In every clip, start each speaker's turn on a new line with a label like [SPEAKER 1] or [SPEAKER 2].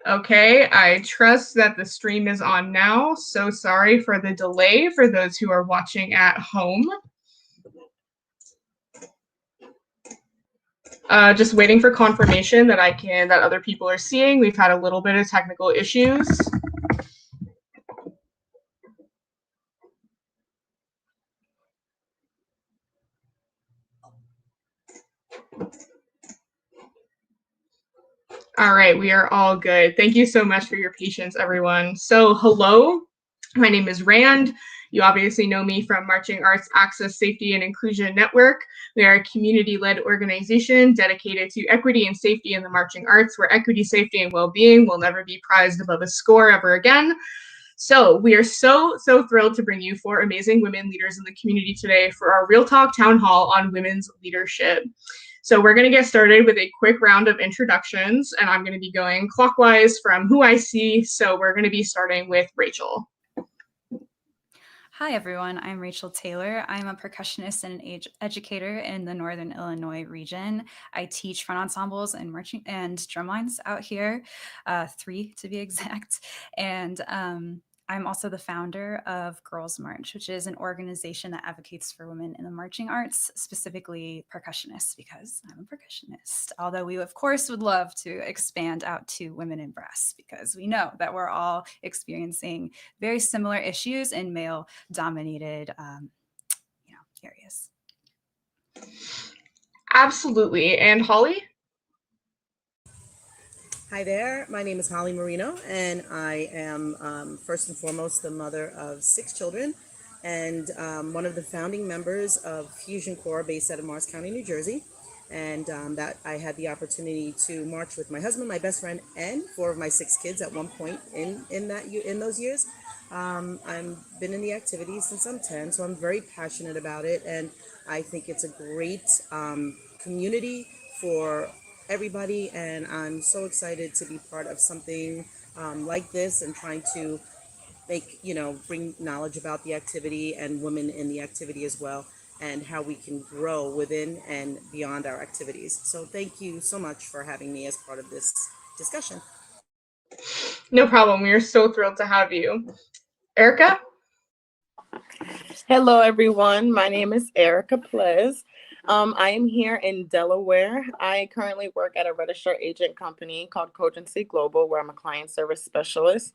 [SPEAKER 1] Okay, I trust that the stream is on now. So sorry for the delay for those who are watching at home. Just waiting for confirmation that that other people are seeing. We've had a little bit of technical issues. All right, we are all good. Thank you so much for your patience, everyone. So hello, my name is Rand. You obviously know me from Marching Arts Access, Safety, and Inclusion Network. We are a community-led organization dedicated to equity and safety in the marching arts, where equity, safety, and well-being will never be prized above a score ever again. So we are so thrilled to bring you 4 amazing women leaders in the community today for our Real Talk Town Hall on women's leadership. So we're going to get started with a quick round of introductions, and I'm going to be going clockwise from who I see. So we're going to be starting with Raychel.
[SPEAKER 2] Hi, everyone. I'm Raychel Taylor. I'm a percussionist and an educator in the Northern Illinois region. I teach front ensembles and marching and drum lines out here, 3 to be exact. And I'm also the founder of Girls March, which is an organization that advocates for women in the marching arts, specifically percussionists, because I'm a percussionist. Although we, of course, would love to expand out to women in brass, because we know that we're all experiencing very similar issues in male-dominated, areas.
[SPEAKER 1] Absolutely. And Holly?
[SPEAKER 3] Hi there, my name is Holly Marino, and I am first and foremost the mother of 6 children and one of the founding members of Fusion Corps based out of Morris County, New Jersey. And that I had the opportunity to march with my husband, my best friend, and 4 of my 6 kids at one point in those years. I've been in the activity since I'm 10, so I'm very passionate about it, and I think it's a great community for everybody, and I'm so excited to be part of something like this and trying to bring knowledge about the activity and women in the activity as well, and how we can grow within and beyond our activities. So thank you so much for having me as part of this discussion.
[SPEAKER 1] No problem. We are so thrilled to have you. Erika?
[SPEAKER 4] Hello, everyone. My name is Erika Plez. I am here in Delaware. I currently work at a registered agent company called Cogency Global, where I'm a client service specialist.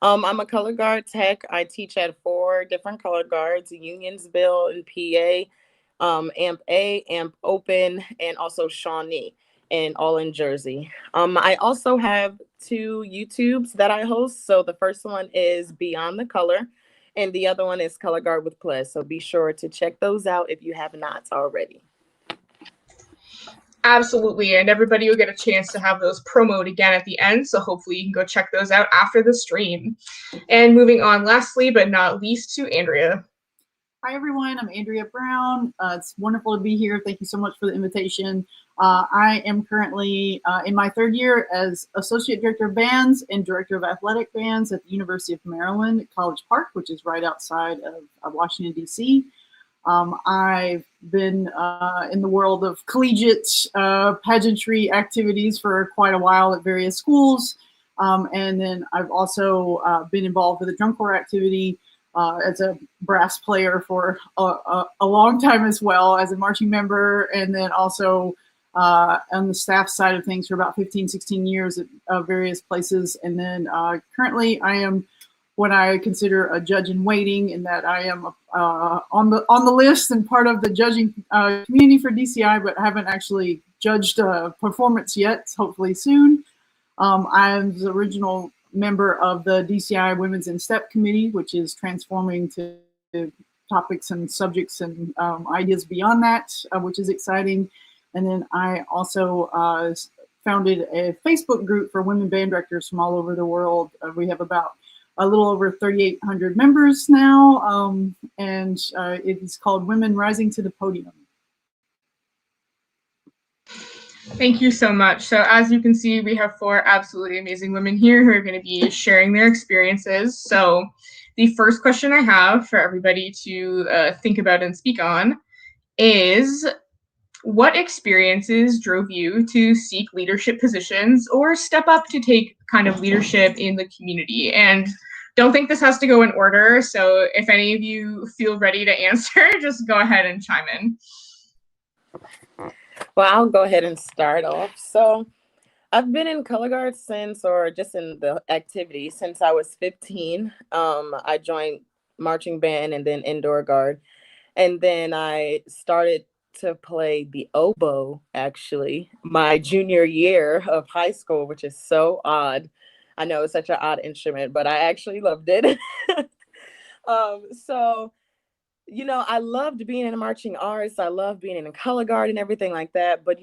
[SPEAKER 4] I'm a color guard tech. I teach at 4 different color guards, Unionsville and PA, AMP A, AMP Open, and also Shawnee, and all in Jersey. I also have 2 YouTubes that I host. So the first one is Beyond the Color, and the other one is Color Guard with Plez. So be sure to check those out if you have not already.
[SPEAKER 1] Absolutely, and everybody will get a chance to have those promoted again at the end, so hopefully you can go check those out after the stream. And moving on, lastly but not least, to Andrea.
[SPEAKER 5] Hi, everyone. I'm Andrea Brown. It's wonderful to be here. Thank you so much for the invitation. I am currently in my 3rd year as Associate Director of Bands and Director of Athletic Bands at the University of Maryland at College Park, which is right outside of Washington, D.C. I've been in the world of collegiate pageantry activities for quite a while at various schools. And then I've also been involved with the drum corps activity as a brass player for a long time as well, as a marching member, and then also on the staff side of things for about 15, 16 years at various places. And then currently I am what I consider a judge in waiting, in that I am on the list and part of the judging community for DCI, but haven't actually judged a performance yet, hopefully soon. I'm the original member of the DCI Women's in Step Committee, which is transforming to topics and subjects and ideas beyond that, which is exciting. And then I also founded a Facebook group for women band directors from all over the world. We have about a little over 3,800 members now, and it is called Women Rising to the Podium.
[SPEAKER 1] Thank you so much. So as you can see, we have 4 absolutely amazing women here who are going to be sharing their experiences. So the first question I have for everybody to think about and speak on is, what experiences drove you to seek leadership positions or step up to take kind of leadership in the community? And don't think this has to go in order. So if any of you feel ready to answer, just go ahead and chime in.
[SPEAKER 4] Well, I'll go ahead and start off. So I've been in color guard since, or just in the activity since I was 15. I joined marching band and then indoor guard. And then I started to play the oboe actually my junior year of high school, which is so odd. I know it's such an odd instrument, but I actually loved it. So I loved being in marching arts. I loved being in color guard and everything like that. But,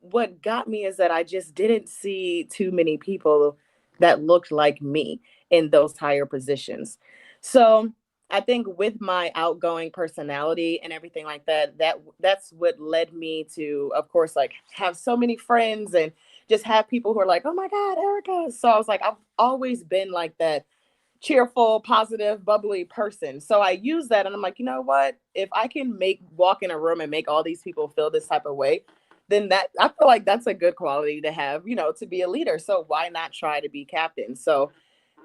[SPEAKER 4] what got me is that I just didn't see too many people that looked like me in those higher positions. So I think with my outgoing personality and everything like that, that's what led me to, of course, like have so many friends and just have people who are like, oh my God, Erika. So I was like, I've always been like that cheerful, positive, bubbly person. So I use that and I'm like, you know what? If I can walk in a room and make all these people feel this type of way, then I feel like that's a good quality to have, to be a leader. So why not try to be captain? So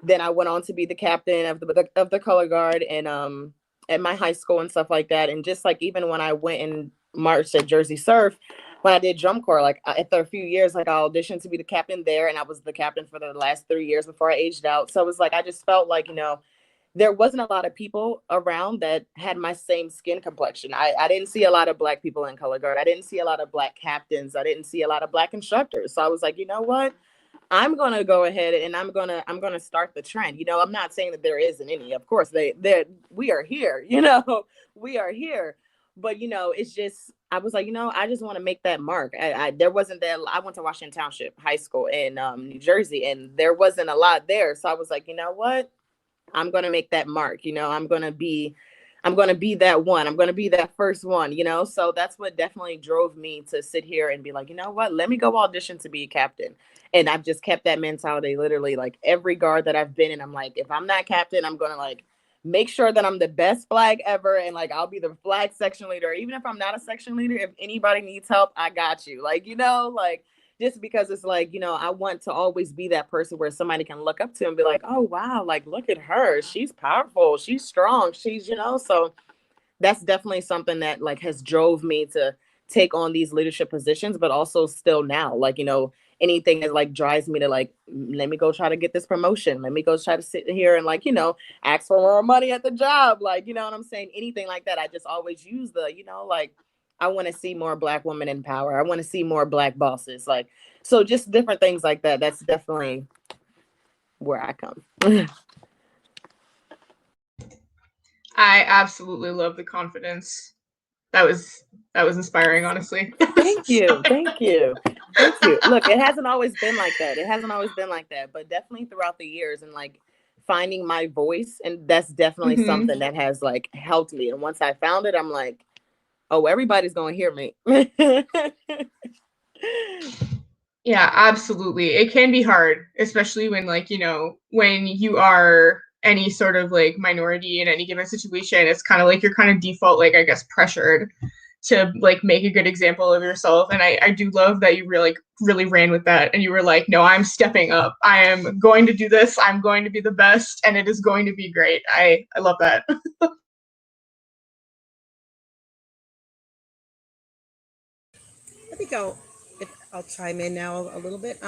[SPEAKER 4] then I went on to be the captain of the color guard and at my high school and stuff like that. And just like even when I went and marched at Jersey Surf, when I did drum corps, like after a few years, like I auditioned to be the captain there, and I was the captain for the last 3 years before I aged out. So it was like I just felt like there wasn't a lot of people around that had my same skin complexion. I didn't see a lot of Black people in color guard. I didn't see a lot of Black captains. I didn't see a lot of Black instructors. So I was like, you know what? I'm gonna go ahead and I'm gonna start the trend. I'm not saying that there isn't any. Of course, we are here. We are here. But it's just I was like, I just want to make that mark. There wasn't that. I went to Washington Township High School in New Jersey, and there wasn't a lot there. So I was like, you know what? I'm gonna make that mark. I'm gonna be that one. I'm gonna be that first one. So that's what definitely drove me to sit here and be like, you know what? Let me go audition to be a captain. And I've just kept that mentality literally like every guard that I've been in. I'm like, if I'm not captain, I'm gonna like make sure that I'm the best flag ever, and like I'll be the flag section leader. Even if I'm not a section leader, if anybody needs help, I got you. Like, like just because it's like, I want to always be that person where somebody can look up to and be like, oh wow, like look at her. She's powerful, she's strong, she's, so that's definitely something that like has drove me to take on these leadership positions, but also still now, like, anything that like drives me to like, let me go try to get this promotion. Let me go try to sit here and like, ask for more money at the job. Like, you know what I'm saying? Anything like that. I just always use the, like, I want to see more Black women in power. I want to see more Black bosses. Like, so just different things like that. That's definitely where I come.
[SPEAKER 1] I absolutely love the confidence. That was inspiring, honestly.
[SPEAKER 4] Thank you. Thank you. Thank you. Look, it hasn't always been like that. But definitely throughout the years and like finding my voice. And that's definitely something that has like helped me. And once I found it, I'm like, oh, everybody's going to hear me.
[SPEAKER 1] Yeah, absolutely. It can be hard, especially when like, when you are any sort of like minority in any given situation. It's kind of like you're kind of default, like, I guess, pressured to like make a good example of yourself. And I do love that you really ran with that. And you were like, no, I'm stepping up. I am going to do this. I'm going to be the best. And it is going to be great. I love that.
[SPEAKER 3] I think I'll chime in now a little bit.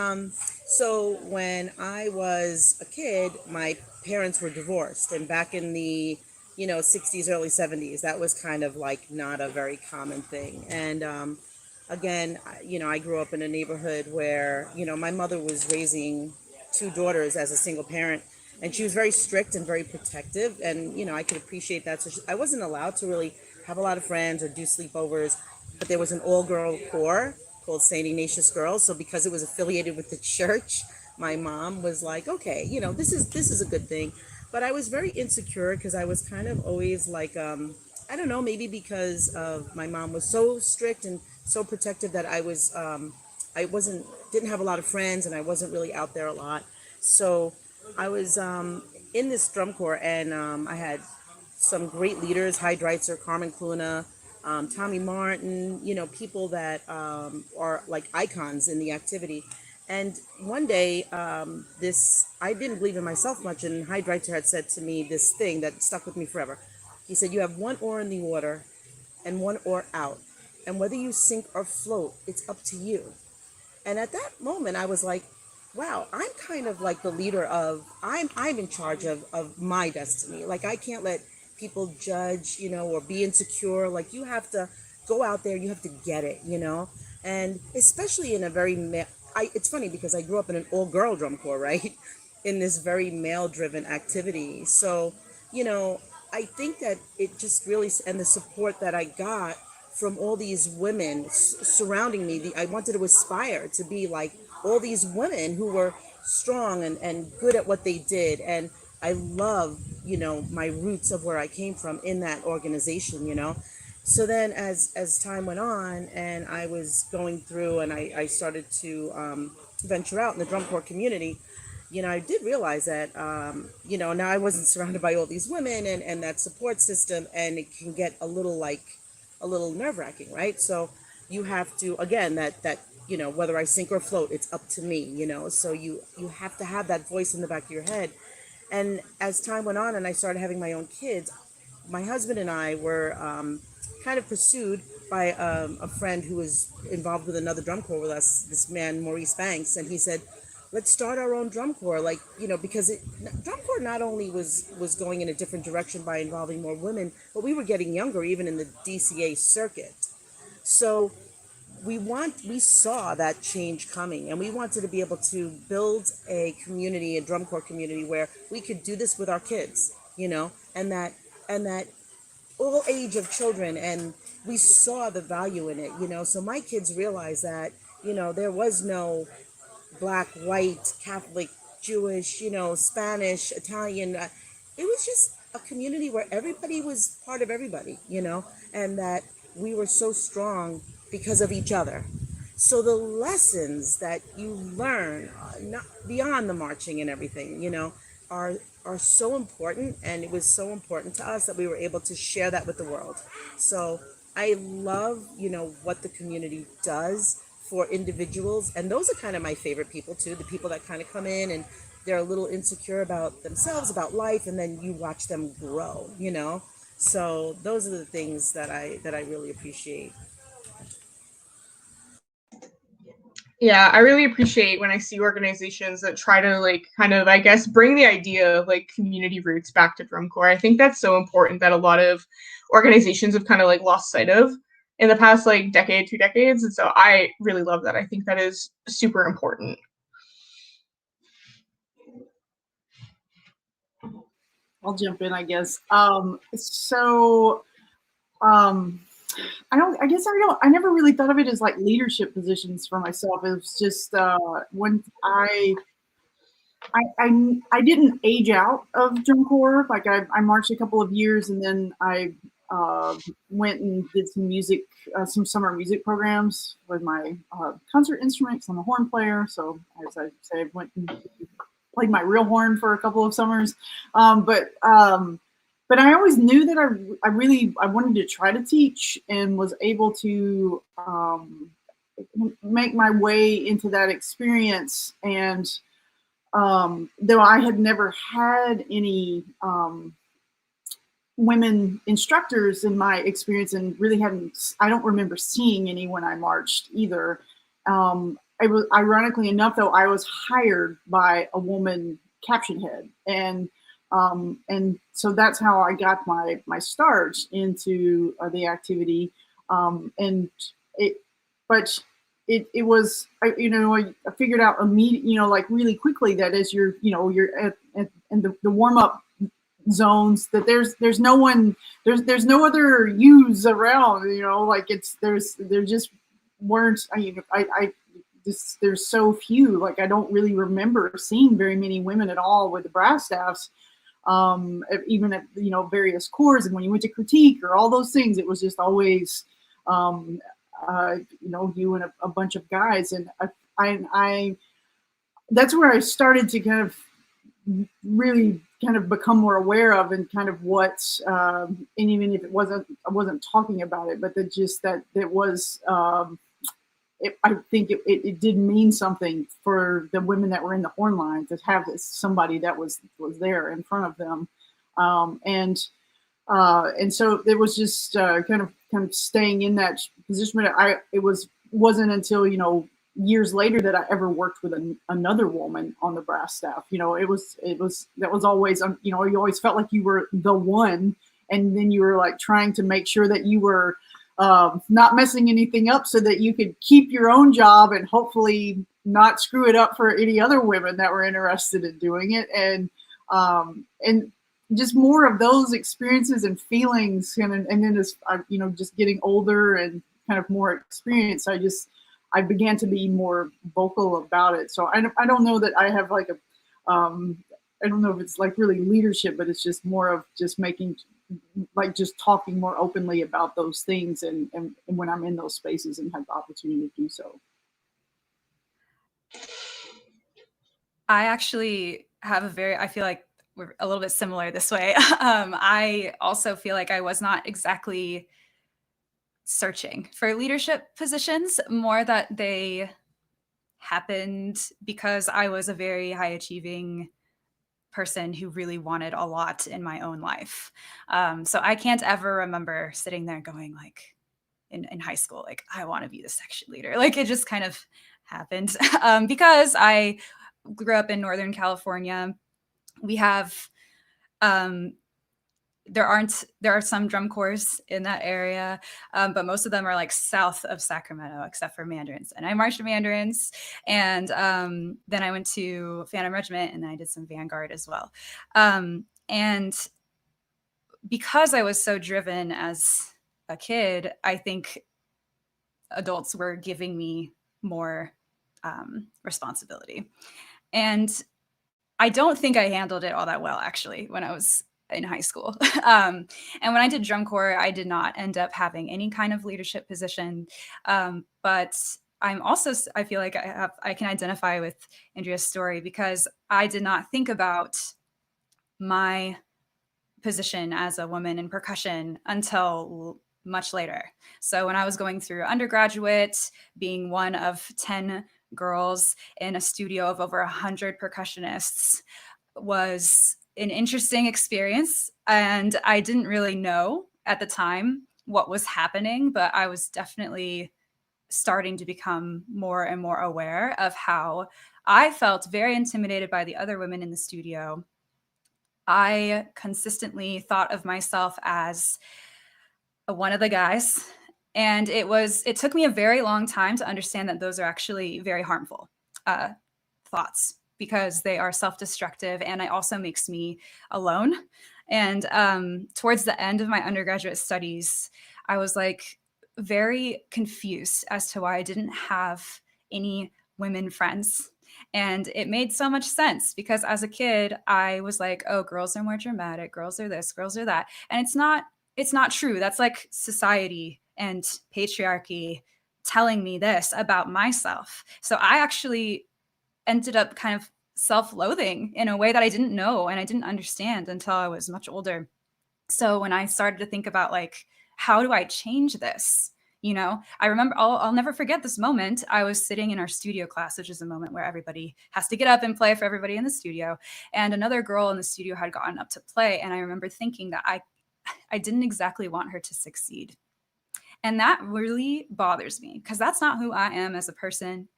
[SPEAKER 3] So when I was a kid, my parents were divorced, and back in the 60s, early 70s, that was kind of like not a very common thing. And again, I grew up in a neighborhood where my mother was raising two daughters as a single parent, and she was very strict and very protective, and I could appreciate that. So I wasn't allowed to really have a lot of friends or do sleepovers, but there was an all-girl corps called St. Ignatius Girls. So because it was affiliated with the church, my mom was like, okay, this is a good thing. But I was very insecure because I was kind of always like, I don't know, maybe because of my mom was so strict and so protective that I didn't have a lot of friends, and I wasn't really out there a lot. So I was in this drum corps, and I had some great leaders, Hyde Dreitzer, Carmen Cluna, Tommy Martin, people that are like icons in the activity. And one day, I didn't believe in myself much, and Hydriter had said to me this thing that stuck with me forever. He said, "You have one oar in the water and one oar out, and whether you sink or float, it's up to you." And at that moment, I was like, wow, I'm kind of like the leader of, I'm in charge of my destiny. Like, I can't let people judge, or be insecure. Like, you have to go out there, you have to get it, and especially in a very, it's funny because I grew up in an all girl drum corps, right? In this very male driven activity. So, I think that it just really, and the support that I got from all these women surrounding me, I wanted to aspire to be like all these women who were strong and good at what they did. And I love, my roots of where I came from in that organization. So then as time went on and I was going through and I started to venture out in the drum corps community, I did realize that, now I wasn't surrounded by all these women and that support system, and it can get a little nerve wracking, right? So you have to, again, that whether I sink or float, it's up to me, so you have to have that voice in the back of your head. And as time went on and I started having my own kids, my husband and I were kind of pursued by a friend who was involved with another drum corps with us, this man, Maurice Banks, and he said, let's start our own drum corps, because drum corps not only was going in a different direction by involving more women, but we were getting younger even in the DCA circuit. So we saw that change coming, and we wanted to be able to build a community, a drum corps community, where we could do this with our kids, and that all age of children, and we saw the value in it, so my kids realized that, there was no Black, white, Catholic, Jewish, Spanish, Italian. It was just a community where everybody was part of everybody, and that we were so strong because of each other. So the lessons that you learn, not beyond the marching and everything, are so important. And it was so important to us that we were able to share that with the world. So I love, what the community does for individuals, and those are kind of my favorite people too, the people that kind of come in and they're a little insecure about themselves, about life, and then you watch them grow, so those are the things that I really appreciate.
[SPEAKER 1] Yeah, I really appreciate when I see organizations that try to kind of, I guess, bring the idea of community roots back to drum corps. I think that's so important that a lot of organizations have kind of lost sight of in the past decade, 2 decades. And so I really love that. I think that is super important.
[SPEAKER 5] I'll jump in, I guess. I never really thought of it as leadership positions for myself. It was just when I didn't age out of drum corps. I marched a couple of years, and then I went and did some music, some summer music programs with my concert instruments. I'm a horn player, so as I say, I went and played my real horn for a couple of summers. But I always knew that I wanted to try to teach, and was able to make my way into that experience. And though I had never had any women instructors in my experience, and really I don't remember seeing any when I marched either. I was, ironically enough, though, I was hired by a woman caption head, and so that's how I got my start into the activity. It was, I figured out immediately, really quickly, that as you're in the warm up zones, that there's no one, there's no other youths around, there just weren't. There's so few. I don't really remember seeing very many women at all with the brass staffs, even at various corps. And when you went to critique or all those things, it was just always you and a bunch of guys. And I that's where I started to kind of really kind of become more aware of, and kind of what, and even if I wasn't talking about it, but that it was, I think it did mean something for the women that were in the horn line to have somebody that was there in front of them, and so it was just kind of staying in that position. It wasn't until years later that I ever worked with another woman on the brass staff. That was always you always felt like you were the one, and then you were like trying to make sure that you were not messing anything up so that you could keep your own job and hopefully not screw it up for any other women that were interested in doing it. And just more of those experiences and feelings. And then as just getting older and kind of more experienced, I began to be more vocal about it. So I don't know that I have like I don't know if it's like really leadership, but it's just more of just just talking more openly about those things, and when I'm in those spaces and have the opportunity to do so.
[SPEAKER 2] I actually have I feel like we're a little bit similar this way. I also feel like I was not exactly searching for leadership positions, more that they happened because I was a very high achieving person who really wanted a lot in my own life. So I can't ever remember sitting there going like in high school, like, I want to be the section leader. Like, it just kind of happened because I grew up in Northern California. We have, there are some drum corps in that area, but most of them are like south of Sacramento, except for Mandarins. And I marched Mandarins, and then I went to Phantom Regiment, and I did some Vanguard as well. And because I was so driven as a kid, I think adults were giving me more responsibility. And I don't think I handled it all that well, actually, when I was in high school. And when I did drum corps, I did not end up having any kind of leadership position. But I feel like I can identify with Andrea's story, because I did not think about my position as a woman in percussion until much later. So when I was going through undergraduate, being one of 10 girls in a studio of over 100 percussionists was an interesting experience. And I didn't really know at the time what was happening, but I was definitely starting to become more and more aware of how I felt very intimidated by the other women in the studio. I consistently thought of myself as one of the guys. And it took me a very long time to understand that those are actually very harmful thoughts, because they are self-destructive, and it also makes me alone. And towards the end of my undergraduate studies, I was like very confused as to why I didn't have any women friends. And it made so much sense, because as a kid, I was like, oh, girls are more dramatic, girls are this, girls are that. And it's not true. That's like society and patriarchy telling me this about myself. So I actually ended up kind of self-loathing in a way that I didn't know and I didn't understand until I was much older. So when I started to think about like, how do I change this? I remember, I'll never forget this moment. I was sitting in our studio class, which is a moment where everybody has to get up and play for everybody in the studio. And another girl in the studio had gotten up to play. And I remember thinking that I didn't exactly want her to succeed. And that really bothers me, because that's not who I am as a person.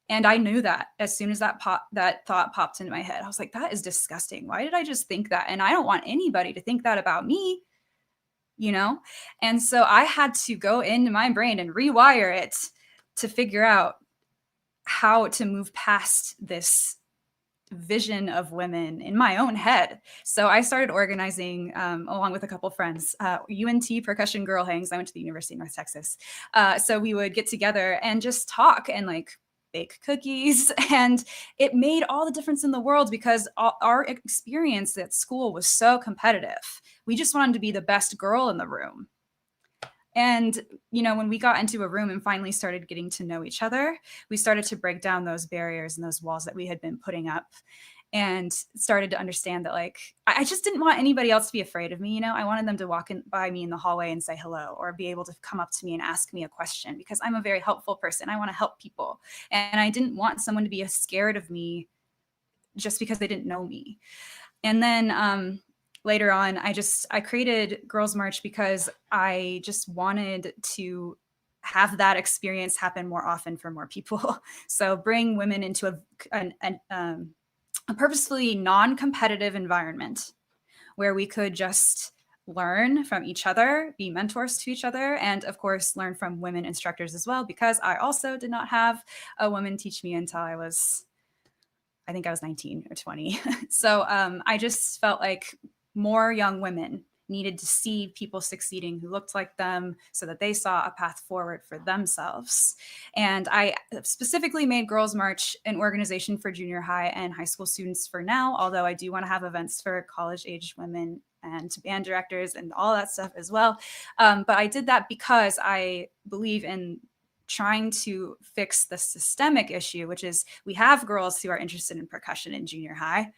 [SPEAKER 2] And I knew that as soon as that thought popped into my head. I was like, that is disgusting. Why did I just think that? And I don't want anybody to think that about me, And so I had to go into my brain and rewire it to figure out how to move past this vision of women in my own head. So I started organizing, along with a couple friends, UNT Percussion Girl Hangs. I went to the University of North Texas. So we would get together and just talk and like bake cookies. And it made all the difference in the world, because our experience at school was so competitive. We just wanted to be the best girl in the room. And, when we got into a room and finally started getting to know each other, we started to break down those barriers and those walls that we had been putting up. and started to understand that like I just didn't want anybody else to be afraid of me. You know, I wanted them to walk in by me in the hallway and say hello, or be able to come up to me and ask me a question, because I'm a very helpful person. I want to help people. And I didn't want someone to be scared of me just because they didn't know me. And then later on, I created Girls March because I just wanted to have that experience happen more often for more people. So bring women into a purposefully non-competitive environment where we could just learn from each other, be mentors to each other, and of course, learn from women instructors as well, because I also did not have a woman teach me until I think I was 19 or 20. So I just felt like more young women needed to see people succeeding who looked like them so that they saw a path forward for themselves. And I specifically made Girls March an organization for junior high and high school students for now, although I do want to have events for college-aged women and band directors and all that stuff as well. But I did that because I believe in trying to fix the systemic issue, which is we have girls who are interested in percussion in junior high.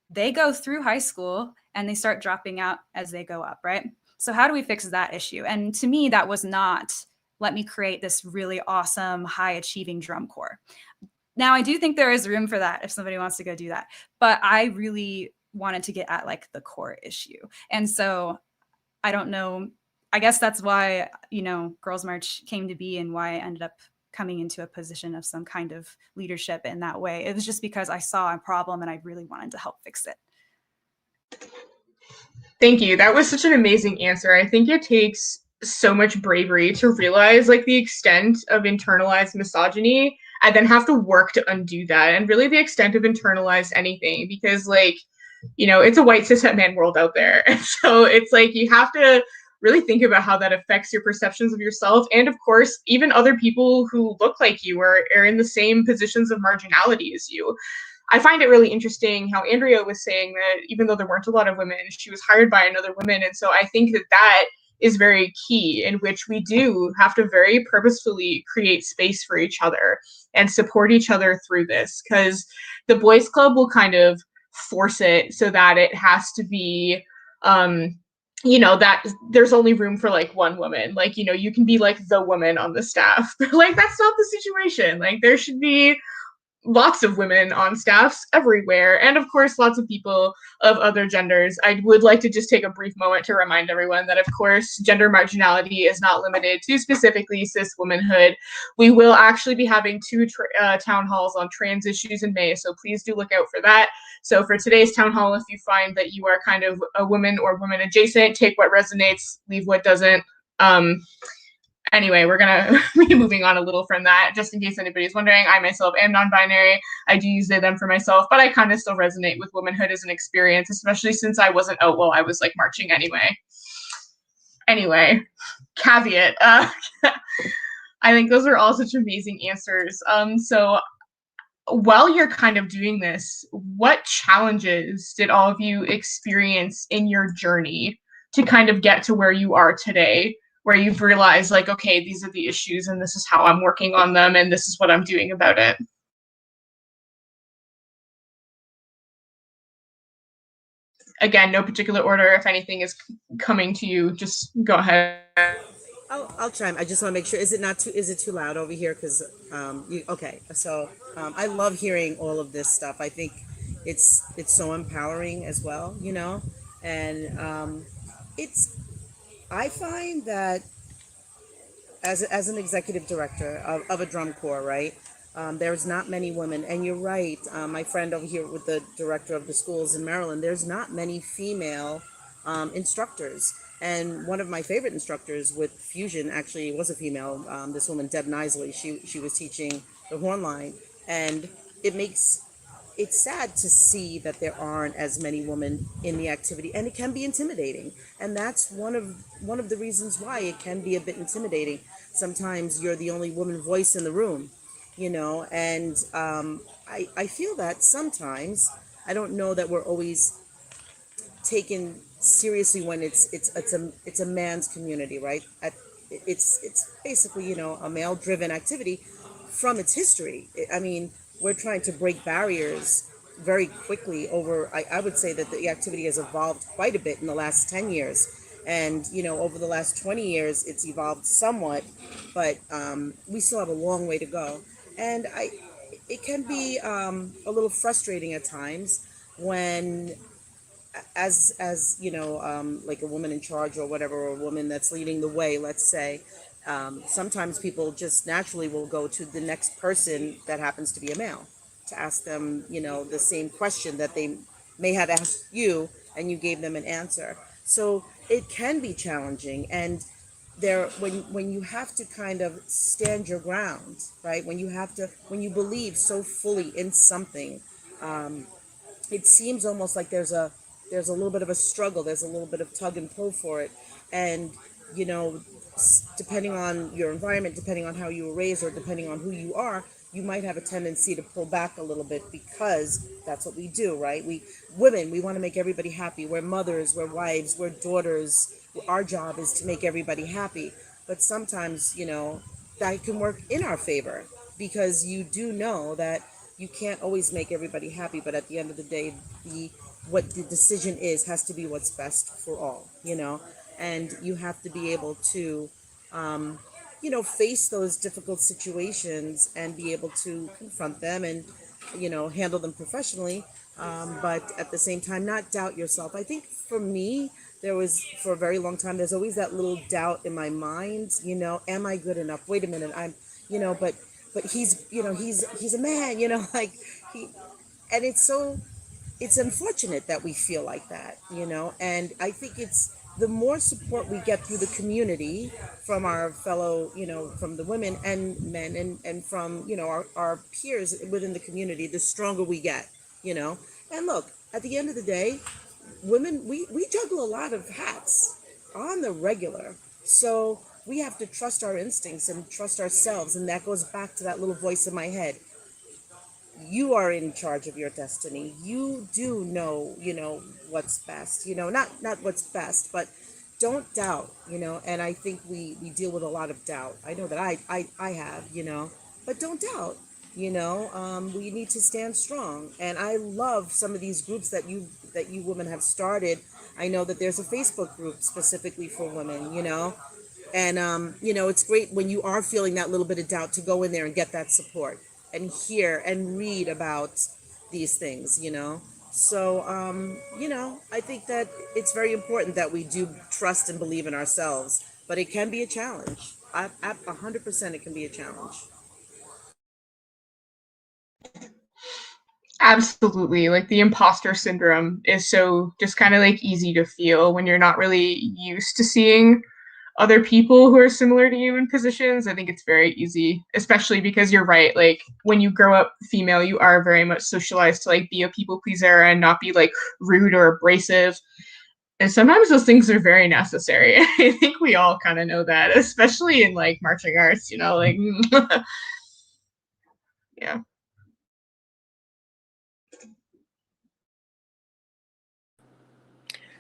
[SPEAKER 2] They go through high school and they start dropping out as they go up, right? So how do we fix that issue? And to me, that was not, let me create this really awesome, high achieving drum corps. Now, I do think there is room for that if somebody wants to go do that. But I really wanted to get at like the core issue. And so I don't know, I guess that's why, you know, Girls March came to be and why I ended up coming into a position of some kind of leadership in that way. It was just because I saw a problem and I really wanted to help fix it.
[SPEAKER 1] Thank you. That was such an amazing answer. I think it takes so much bravery to realize like the extent of internalized misogyny and then have to work to undo that, and really the extent of internalized anything, because like, you know, it's a white cis man world out there. And so it's like you have to really think about how that affects your perceptions of yourself, and of course, even other people who look like you or are in the same positions of marginality as you. I find it really interesting how Andrea was saying that even though there weren't a lot of women, she was hired by another woman. And so I think that that is very key, in which we do have to very purposefully create space for each other and support each other through this, because the boys club will kind of force it so that it has to be you know, that there's only room for like one woman. Like, you know, you can be like the woman on the staff. Like, that's not the situation. Like, there should be lots of women on staffs everywhere, and of course lots of people of other genders. I would like to just take a brief moment to remind everyone that of course gender marginality is not limited to specifically cis womanhood. We will actually be having two town halls on trans issues in May, so please do look out for that. So for today's town hall, if you find that you are kind of a woman or woman adjacent, take what resonates, leave what doesn't. Anyway, we're going to be moving on a little from that, just in case anybody's wondering. I myself am non-binary. I do use they, them for myself, but I kind of still resonate with womanhood as an experience, especially since I wasn't out while I was like marching anyway. Anyway, caveat. I think those are all such amazing answers. So while you're kind of doing this, what challenges did all of you experience in your journey to kind of get to where you are today, where you've realized like, okay, these are the issues and this is how I'm working on them and this is what I'm doing about it? Again, no particular order. If anything is coming to you, just go ahead.
[SPEAKER 3] I'll chime. I just want to make sure. Is it too loud over here? Because okay. So I love hearing all of this stuff. I think it's so empowering as well. You know, and I find that as an executive director of a drum corps, right? There's not many women, and you're right. My friend over here with the director of the schools in Maryland, there's not many female instructors. And one of my favorite instructors with Fusion actually was a female. This woman, Deb Nisley, she was teaching the horn line, and it's sad to see that there aren't as many women in the activity, and it can be intimidating. And that's one of the reasons why it can be a bit intimidating. Sometimes you're the only woman voice in the room, you know, and I feel that sometimes I don't know that we're always taken seriously when it's a man's community, right? It's basically, you know, a male-driven activity from its history. I mean, we're trying to break barriers very quickly over, I would say that the activity has evolved quite a bit in the last 10 years. And, over the last 20 years, it's evolved somewhat, but we still have a long way to go. And it can be a little frustrating at times when, like a woman in charge or whatever, or a woman that's leading the way, let's say, sometimes people just naturally will go to the next person that happens to be a male to ask them, the same question that they may have asked you, and you gave them an answer. So it can be challenging, and when you have to kind of stand your ground, right? When you believe so fully in something, it seems almost like there's a little bit of a struggle, there's a little bit of tug and pull for it. And depending on your environment, depending on how you were raised, or depending on who you are, you might have a tendency to pull back a little bit, because that's what we do, right? Women, we want to make everybody happy. We're mothers, we're wives, we're daughters. Our job is to make everybody happy. But sometimes, that can work in our favor, because you do know that you can't always make everybody happy, but at the end of the day, what the decision has to be what's best for all, and you have to be able to, face those difficult situations and be able to confront them and, handle them professionally, but at the same time, not doubt yourself. I think for me, for a very long time, there's always that little doubt in my mind, am I good enough? Wait a minute, but he's a man, like and it's unfortunate that we feel like that, and I think it's the more support we get through the community from our fellow, from the women and men, and from, our peers within the community, the stronger we get, and look, at the end of the day, women, we juggle a lot of hats on the regular. So we have to trust our instincts and trust ourselves. And that goes back to that little voice in my head. You are in charge of your destiny. You do know, what's best, not what's best, but don't doubt, and I think we deal with a lot of doubt. I know that I have, but don't doubt, we need to stand strong. And I love some of these groups that you women have started. I know that there's a Facebook group specifically for women, and, it's great when you are feeling that little bit of doubt to go in there and get that support and hear and read about these things, So, I think that it's very important that we do trust and believe in ourselves, but it can be a challenge. 100% it can be a challenge.
[SPEAKER 1] Absolutely. Like the imposter syndrome is so just kind of like easy to feel when you're not really used to seeing other people who are similar to you in positions. I think it's very easy, especially because you're right. Like when you grow up female, you are very much socialized to like be a people pleaser and not be like rude or abrasive. And sometimes those things are very necessary. I think we all kind of know that, especially in like marching arts, like, yeah.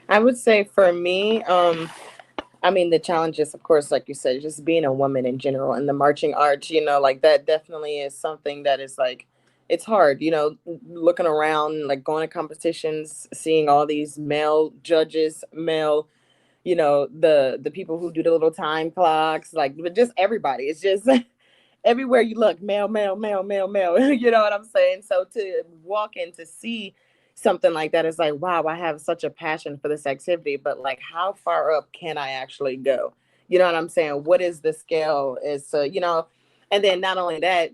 [SPEAKER 4] I would say for me, I mean, the challenge is, of course, like you said, just being a woman in general in the marching arts, like that definitely is something that is like, it's hard, looking around, like going to competitions, seeing all these male judges, male, the people who do the little time clocks, like just everybody. It's just everywhere you look, male, male, male, male, male. You know what I'm saying? So to walk in to see something like that is like, wow, I have such a passion for this activity, but like, how far up can I actually go? You know what I'm saying? What is the scale? And then not only that,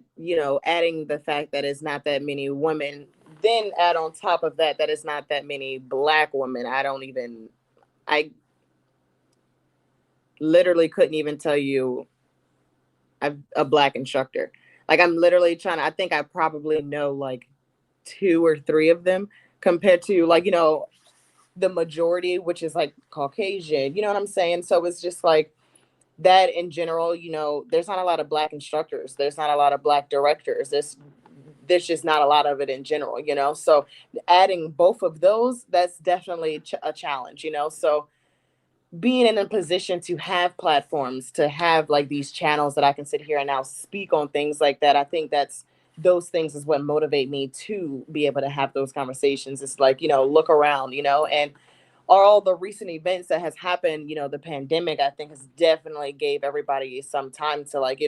[SPEAKER 4] adding the fact that it's not that many women, then add on top of that it's not that many Black women. I literally couldn't even tell you a Black instructor. Like I'm literally I think I probably know like 2 or 3 of them compared to like, the majority, which is like Caucasian, you know what I'm saying? So it's just like that in general, there's not a lot of Black instructors. There's not a lot of Black directors. There's just not a lot of it in general, So adding both of those, that's definitely a challenge, So being in a position to have platforms, to have like these channels that I can sit here and now speak on things like that, I think that's those things is what motivate me to be able to have those conversations. It's like, look around, and all the recent events that has happened, the pandemic, I think has definitely gave everybody some time to like,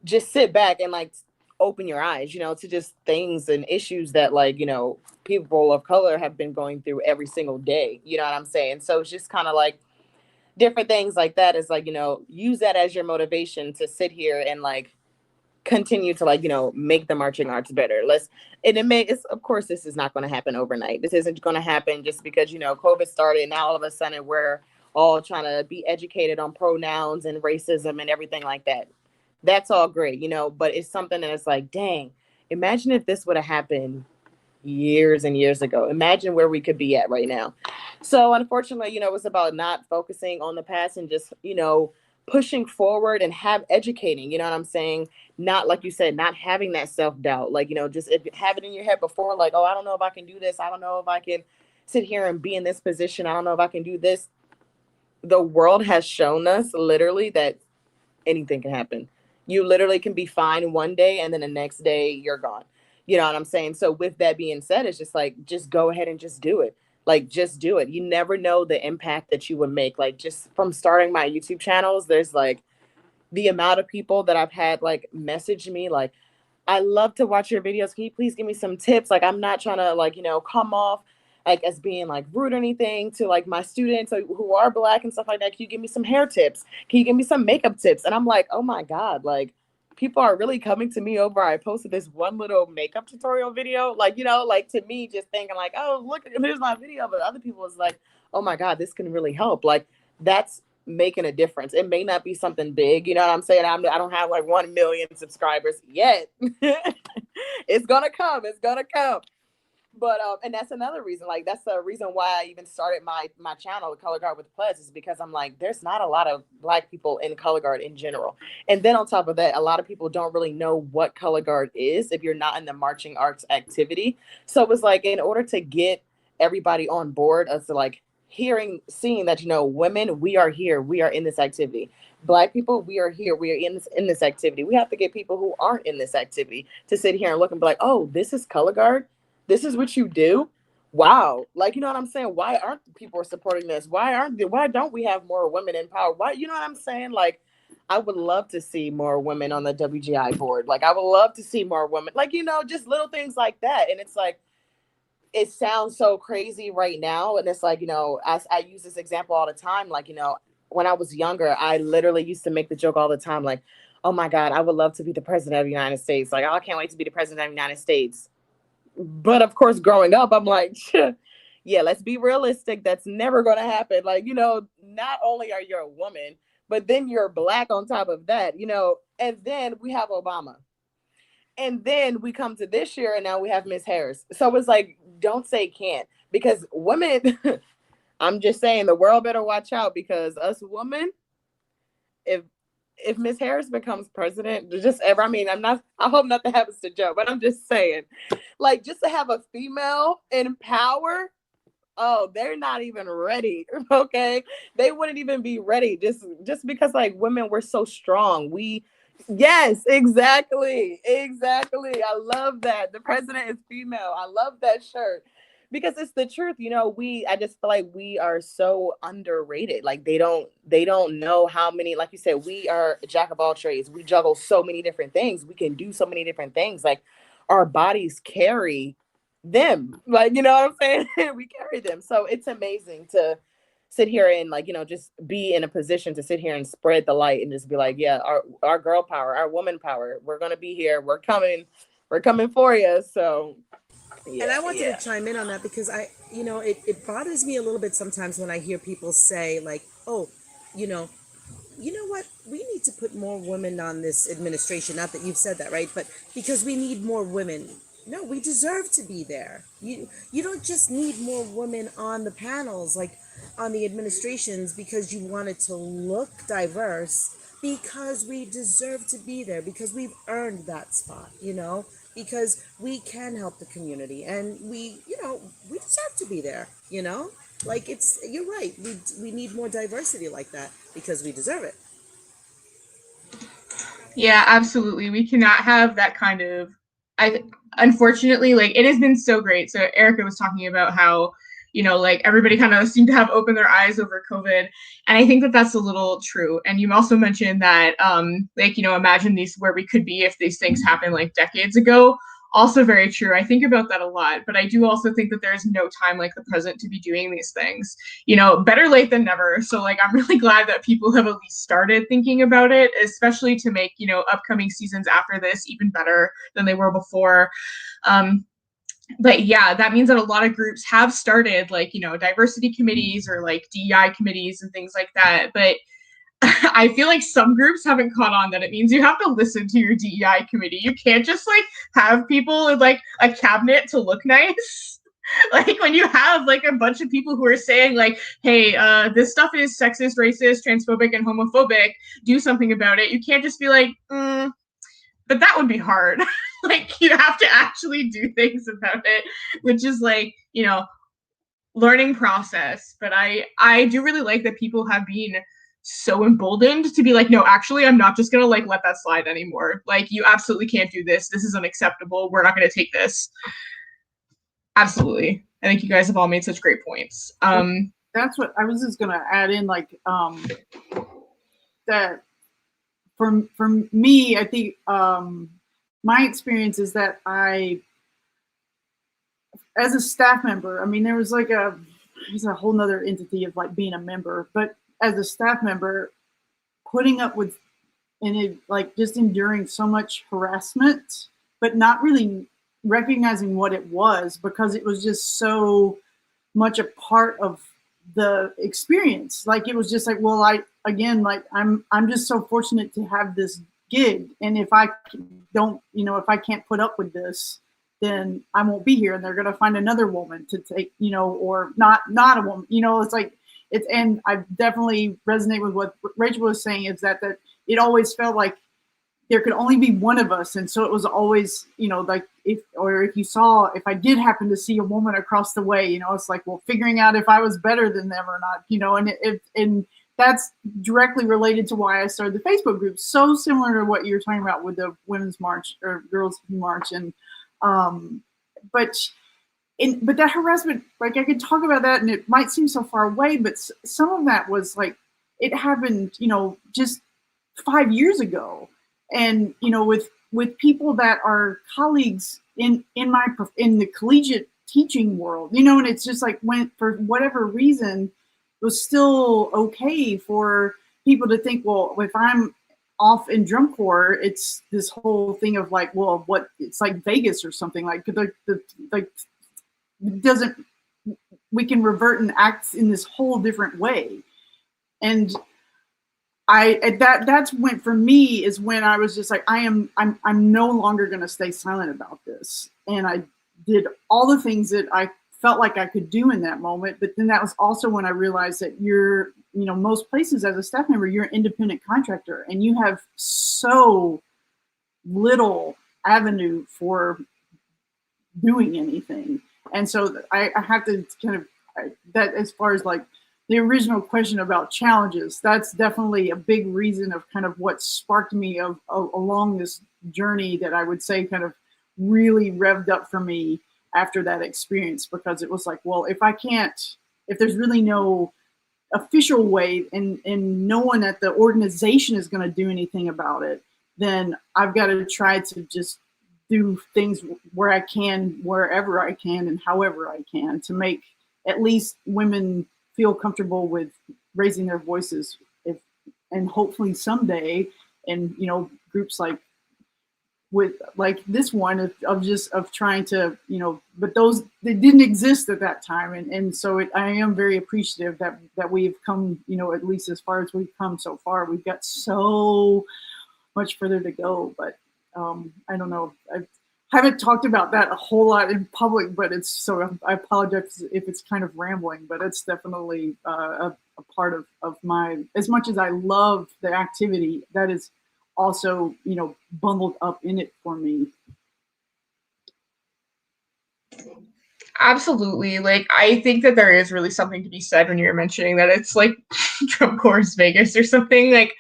[SPEAKER 4] just sit back and like open your eyes, to just things and issues that like, people of color have been going through every single day. You know what I'm saying? So it's just kind of like different things like that is like, use that as your motivation to sit here and like continue to like, make the marching arts better. It's of course this is not going to happen overnight. This isn't going to happen just because, COVID started and now all of a sudden we're all trying to be educated on pronouns and racism and everything like that. That's all great, but it's something that it's like, dang, imagine if this would have happened years and years ago. Imagine where we could be at right now. So unfortunately, it's about not focusing on the past and just, pushing forward and educating, you know what I'm saying? Not like you said, not having that self-doubt, like, just have it in your head before, like, oh, I don't know if I can do this. I don't know if I can sit here and be in this position. I don't know if I can do this. The world has shown us literally that anything can happen. You literally can be fine one day and then the next day you're gone. You know what I'm saying? So with that being said, it's just like, just go ahead and just do it. Like, just do it. You never know the impact that you would make. Like, just from starting my YouTube channels, there's like the amount of people that I've had like message me like, I love to watch your videos. Can you please give me some tips? Like, I'm not trying to like, come off like as being like rude or anything to like my students who are Black and stuff like that. Can you give me some hair tips? Can you give me some makeup tips? And I'm like, oh my God, like people are really coming to me over. I posted this one little makeup tutorial video, like, like to me, just thinking like, oh, look, here's my video. But other people was like, oh my God, this can really help. Like, that's making a difference. It may not be something big, you know what I'm saying? I don't have like 1 million subscribers yet. It's gonna come. It's gonna come. But and that's another reason, like that's the reason why I even started my channel, Color Guard with Plez, is because I'm like, there's not a lot of Black people in color guard in general. And then on top of that, a lot of people don't really know what color guard is if you're not in the marching arts activity. So it was like, in order to get everybody on board as to like seeing that, women, we are here, we are in this activity. Black people, we are here, we are in this activity. We have to get people who aren't in this activity to sit here and look and be like, oh, this is color guard. This is what you do. Wow. Like, you know what I'm saying? Why aren't people supporting this? Why don't we have more women in power? Why, you know what I'm saying? Like, I would love to see more women on the WGI board. Like, I would love to see more women, like, just little things like that. And it's like, it sounds so crazy right now. And it's like, I use this example all the time. Like, when I was younger, I literally used to make the joke all the time. Like, oh my God, I would love to be the president of the United States. Like, oh, I can't wait to be the president of the United States. But of course, growing up, I'm like, yeah, let's be realistic. That's never going to happen. Like, not only are you a woman, but then you're Black on top of that, and then we have Obama. And then we come to this year and now we have Miss Harris. So it's like, don't say can't, because women, I'm just saying the world better watch out, because us women, if Miss Harris becomes president, I hope nothing happens to Joe, but I'm just saying, like, just to have a female in power, oh, they're not even ready. Okay. They wouldn't even be ready just because like women, we're so strong. Yes, exactly. I love that. The president is female. I love that shirt. Because it's the truth, I just feel like we are so underrated. Like they don't know how many, like you said, we are a jack of all trades. We juggle so many different things. We can do so many different things. Like our bodies carry them. Like, you know what I'm saying? We carry them. So it's amazing to sit here and like, just be in a position to sit here and spread the light and just be like, yeah, our girl power, our woman power, we're going to be here. We're coming for you. So
[SPEAKER 3] and I wanted to chime in on that because it bothers me a little bit sometimes when I hear people say like, oh, you know what, we need to put more women on this administration. Not that you've said that, right? But because we need more women. No, we deserve to be there. You don't just need more women on the panels, like on the administrations, because you want it to look diverse, because we deserve to be there, because we've earned that spot, because we can help the community and we deserve to be there, like you're right. We need more diversity like that because we deserve it.
[SPEAKER 1] Yeah, absolutely. We cannot have that kind of, I unfortunately, like, it has been so great. So Erika was talking about how, like, everybody kind of seemed to have opened their eyes over COVID. And I think that that's a little true. And you also mentioned that, like, imagine these where we could be if these things happened like decades ago. Also very true. I think about that a lot, but I do also think that there's no time like the present to be doing these things. Better late than never. So, like, I'm really glad that people have at least started thinking about it, especially to make, upcoming seasons after this even better than they were before. But yeah, that means that a lot of groups have started, like, diversity committees or like DEI committees and things like that. But I feel like some groups haven't caught on that it means you have to listen to your DEI committee. You can't just like have people in like a cabinet to look nice. Like, when you have like a bunch of people who are saying like, hey, this stuff is sexist, racist, transphobic, and homophobic, do something about it. You can't just be like, but that would be hard. Like, you have to actually do things about it, which is like, learning process. But I do really like that people have been so emboldened to be like, no, actually, I'm not just gonna like let that slide anymore. Like, you absolutely can't do this. This is unacceptable. We're not gonna take this. Absolutely. I think you guys have all made such great points.
[SPEAKER 5] That's what I was just gonna add in, like, that for me, I think my experience is that as a staff member, I mean, there's a whole nother entity of like being a member, but as a staff member, putting up with and it like just enduring so much harassment, but not really recognizing what it was because it was just so much a part of the experience. Like, it was just like, well, I'm just so fortunate to have this gig, and if I don't, if I can't put up with this, then I won't be here, and they're gonna find another woman to take, or not a woman. It's like and I definitely resonate with what Rachel was saying, is that it always felt like there could only be one of us, and so it was always, like, if I did happen to see a woman across the way, it's like, well, figuring out if I was better than them or not, and that's directly related to why I started the Facebook group. So similar to what you're talking about with the Women's March or Girls March, and but that harassment, like, I could talk about that, and it might seem so far away, but some of that was like, it happened, just 5 years ago, and with people that are colleagues in the collegiate teaching world, and it's just like, when for whatever reason it was still okay for people to think, well, if I'm off in drum corps, it's this whole thing of like, well, what, it's like Vegas or something, like we can revert and act in this whole different way. And that's when, for me, is when I was just like, I'm no longer going to stay silent about this. And I did all the things that I felt like I could do in that moment. But then that was also when I realized that most places as a staff member, you're an independent contractor, and you have so little avenue for doing anything. And so I have to kind of, that as far as like the original question about challenges, that's definitely a big reason of kind of what sparked me along this journey that I would say kind of really revved up for me after that experience, because it was like, well, if there's really no official way and no one at the organization is going to do anything about it, then I've got to try to just do things where I can, wherever I can, and however I can, to make at least women feel comfortable with raising their voices, and hopefully someday, and groups like with like this one of trying to, but those, they didn't exist at that time, and so I am very appreciative that we've come, at least as far as we've come so far. We've got so much further to go, but I don't know. I haven't talked about that a whole lot in public, but I apologize if it's kind of rambling, but it's definitely a part of my, as much as I love the activity, that is also, bundled up in it for me.
[SPEAKER 1] Absolutely. Like, I think that there is really something to be said when you're mentioning that it's like Trump Corps Vegas or something. Like,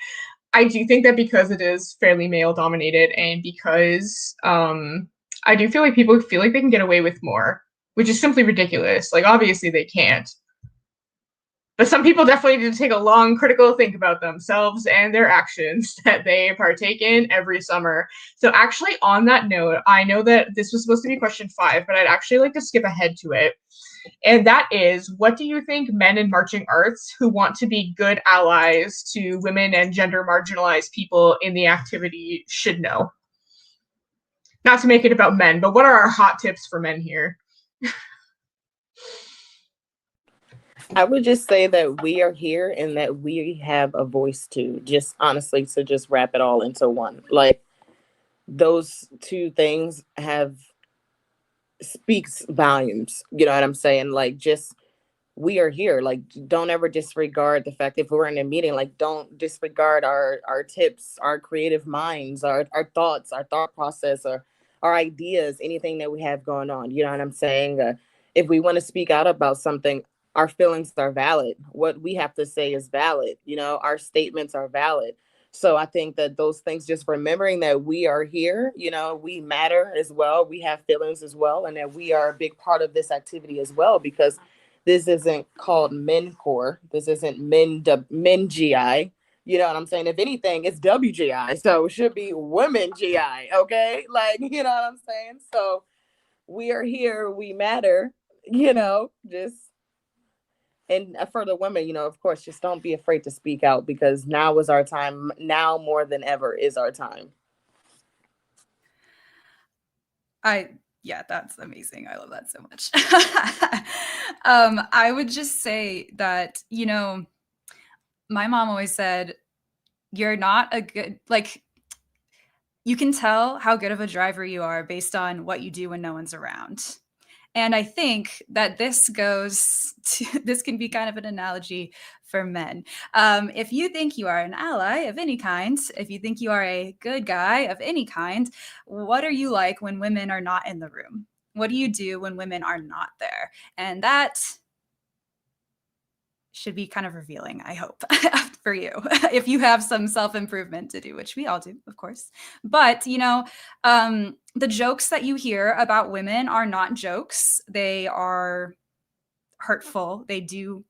[SPEAKER 1] I do think that because it is fairly male dominated, and because I do feel like people feel like they can get away with more, which is simply ridiculous. Like, obviously they can't. But some people definitely need to take a long critical think about themselves and their actions that they partake in every summer. So actually, on that note, I know that this was supposed to be question 5, but I'd actually like to skip ahead to it. And that is, what do you think men in marching arts who want to be good allies to women and gender marginalized people in the activity should know? Not to make it about men, but what are our hot tips for men here?
[SPEAKER 4] I would just say that we are here and that we have a voice too. Just honestly, to just wrap it all into one. Like, those two things speaks volumes. You know what I'm saying? Like, just, we are here. Like, don't ever disregard the fact, if we're in a meeting, like, don't disregard our tips, our creative minds, our thoughts, our thought process, or our ideas, anything that we have going on. You know what I'm saying? If we want to speak out about something, our feelings are valid. What we have to say is valid. You know, our statements are valid. So I think that those things, just remembering that we are here, you know, we matter as well. We have feelings as well, and that we are a big part of this activity as well, because this isn't called men core. This isn't men GI. You know what I'm saying? If anything, it's WGI. So it should be women GI. Okay. Like, you know what I'm saying? So we are here. We matter, you know, just, and for the women, you know, of course, just don't be afraid to speak out, because now is our time. Now more than ever is our time.
[SPEAKER 2] Yeah, that's amazing. I love that so much. I would just say that, you know, my mom always said, you're not a good, like, you can tell how good of a driver you are based on what you do when no one's around. And I think that this can be kind of an analogy for men. If you think you are an ally of any kind, if you think you are a good guy of any kind, what are you like when women are not in the room? What do you do when women are not there? And that should be kind of revealing, I hope, for you, if you have some self-improvement to do, which we all do, of course. But, you know, the jokes that you hear about women are not jokes. They are hurtful. They do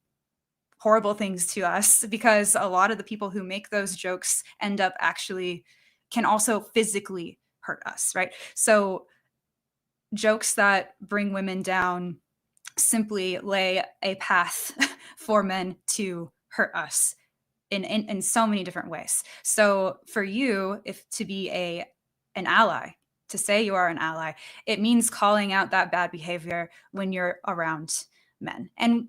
[SPEAKER 2] horrible things to us, because a lot of the people who make those jokes end up actually can also physically hurt us, right? So jokes that bring women down simply lay a path for men to hurt us in so many different ways. So for you, if to be an ally, to say you are an ally, it means calling out that bad behavior when you're around men. And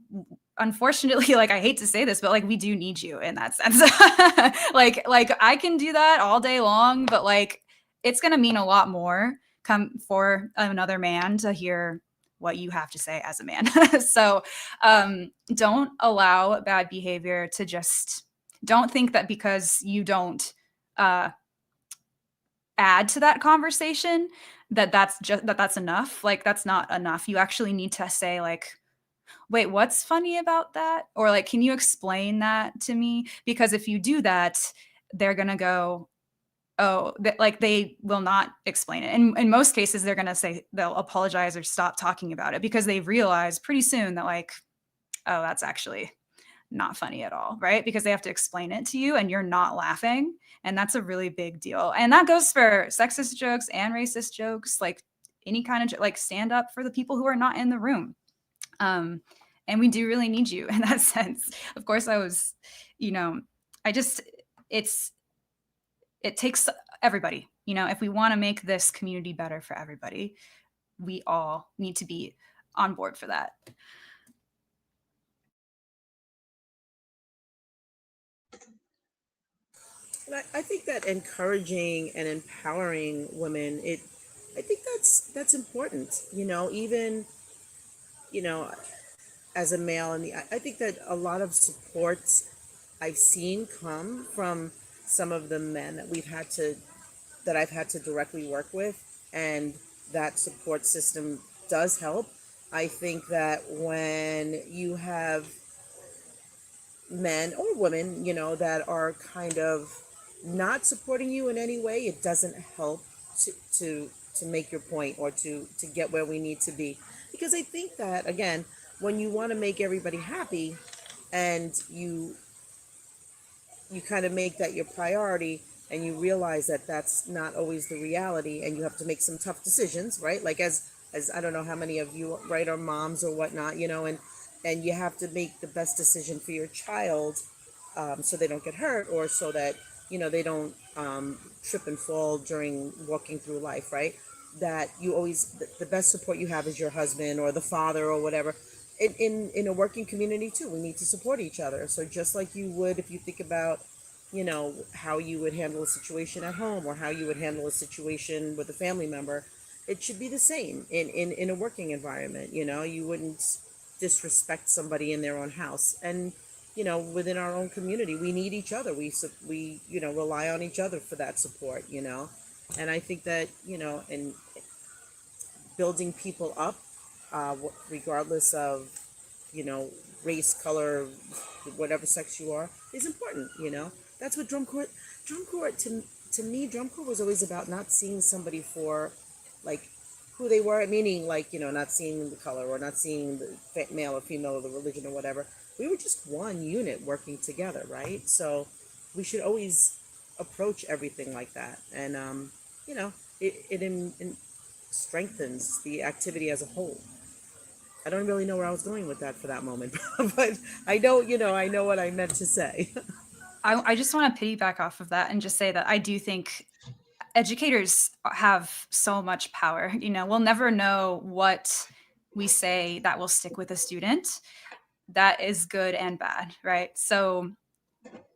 [SPEAKER 2] unfortunately, like, I hate to say this, but like, we do need you in that sense. like I can do that all day long, but like, it's going to mean a lot more come for another man to hear what you have to say as a man. So don't allow bad behavior to just, don't think that because you don't add to that conversation, that's enough. Like, that's not enough. You actually need to say, like, wait, what's funny about that? Or like, can you explain that to me? Because if you do that, they're going to go, oh, like, they will not explain it. And in most cases, they're going to say, they'll apologize or stop talking about it, because they realize pretty soon that, like, oh, that's actually not funny at all, right? Because they have to explain it to you and you're not laughing. And that's a really big deal. And that goes for sexist jokes and racist jokes, like any kind of, like, stand up for the people who are not in the room. And we do really need you in that sense. Of course, I was, you know, it takes everybody, you know, if we want to make this community better for everybody, we all need to be on board for that.
[SPEAKER 3] And I think that encouraging and empowering women, I think that's important. You know, even, you know, as a male, and I think that a lot of support I've seen come from some of the men that I've had to directly work with, and that support system does help. I think that when you have men or women, you know, that are kind of not supporting you in any way, it doesn't help to make your point or to get where we need to be. Because I think that, again, when you want to make everybody happy and you kind of make that your priority, and you realize that that's not always the reality, and you have to make some tough decisions, right? Like as I don't know how many of you, right, are moms or whatnot, you know, and you have to make the best decision for your child, so they don't get hurt, or so that, you know, they don't trip and fall during walking through life, right? That you always, the best support you have is your husband or the father or whatever. In a working community too, we need to support each other. So just like you would, if you think about, you know, how you would handle a situation at home or how you would handle a situation with a family member, it should be the same in a working environment. You know, you wouldn't disrespect somebody in their own house. And, you know, within our own community, we need each other. We you know, rely on each other for that support, you know. And I think that, you know, in building people up, regardless of, you know, race, color, whatever sex you are, is important, you know. That's what drum corps, to me, drum corps was always about not seeing somebody for, like, who they were, meaning, like, you know, not seeing the color or not seeing the male or female or the religion or whatever. We were just one unit working together, right? So we should always approach everything like that. And, you know, it strengthens the activity as a whole. I don't really know where I was going with that for that moment, but I know, you know, I know what I meant to say.
[SPEAKER 2] I just want to piggyback off of that and just say that I do think educators have so much power. You know, we'll never know what we say that will stick with a student. That is good and bad, right? So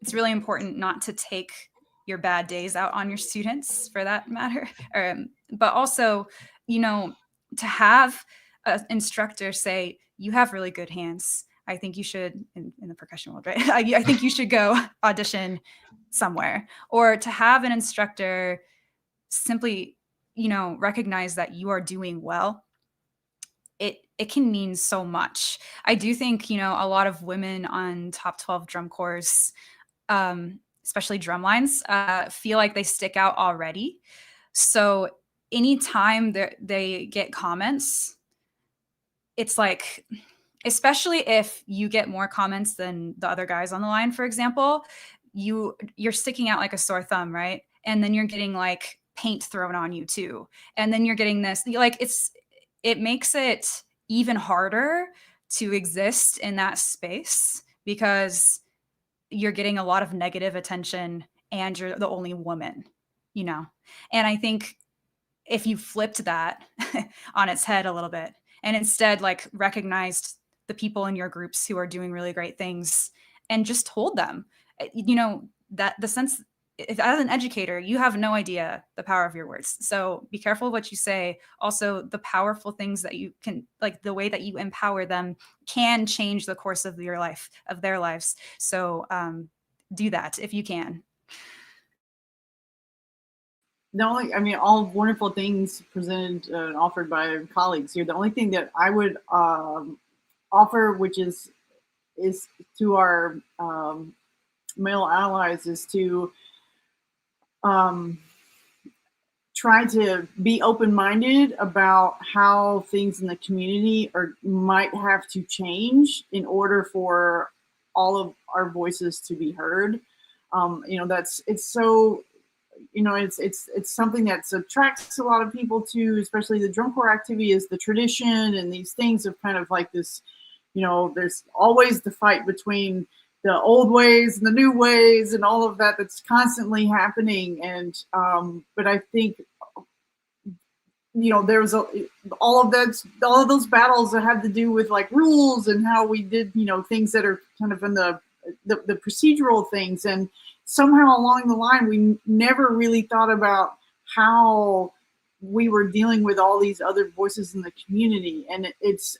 [SPEAKER 2] it's really important not to take your bad days out on your students, for that matter. But also, you know, to have an instructor say, you have really good hands. I think you should, in the percussion world, right? I think you should go audition somewhere. Or to have an instructor simply, you know, recognize that you are doing well. It can mean so much. I do think, you know, a lot of women on top 12 drum corps, especially drum lines, feel like they stick out already. So anytime they get comments, it's like, especially if you get more comments than the other guys on the line, for example, you're sticking out like a sore thumb, right? And then you're getting like paint thrown on you too. And then you're getting this, like, it makes it even harder to exist in that space because you're getting a lot of negative attention and you're the only woman, you know? And I think if you flipped that on its head a little bit and instead like recognized the people in your groups who are doing really great things and just told them, you know, that the sense, if as an educator, you have no idea the power of your words. So be careful what you say. Also, the powerful things that you can, like the way that you empower them can change the course of your life, of their lives. So do that if you can.
[SPEAKER 5] I mean, all wonderful things presented and offered by colleagues here. The only thing that I would offer, which is to our male allies, is to try to be open-minded about how things in the community might have to change in order for all of our voices to be heard. You know, it's so, you know, it's something that attracts a lot of people to, especially the drum corps activity, is the tradition and these things of kind of like this, you know, there's always the fight between the old ways and the new ways and all of that that's constantly happening. And but I think, you know, there's all of those battles that have to do with like rules and how we did, you know, things that are kind of in the procedural things. And somehow along the line, we never really thought about how we were dealing with all these other voices in the community. And it's,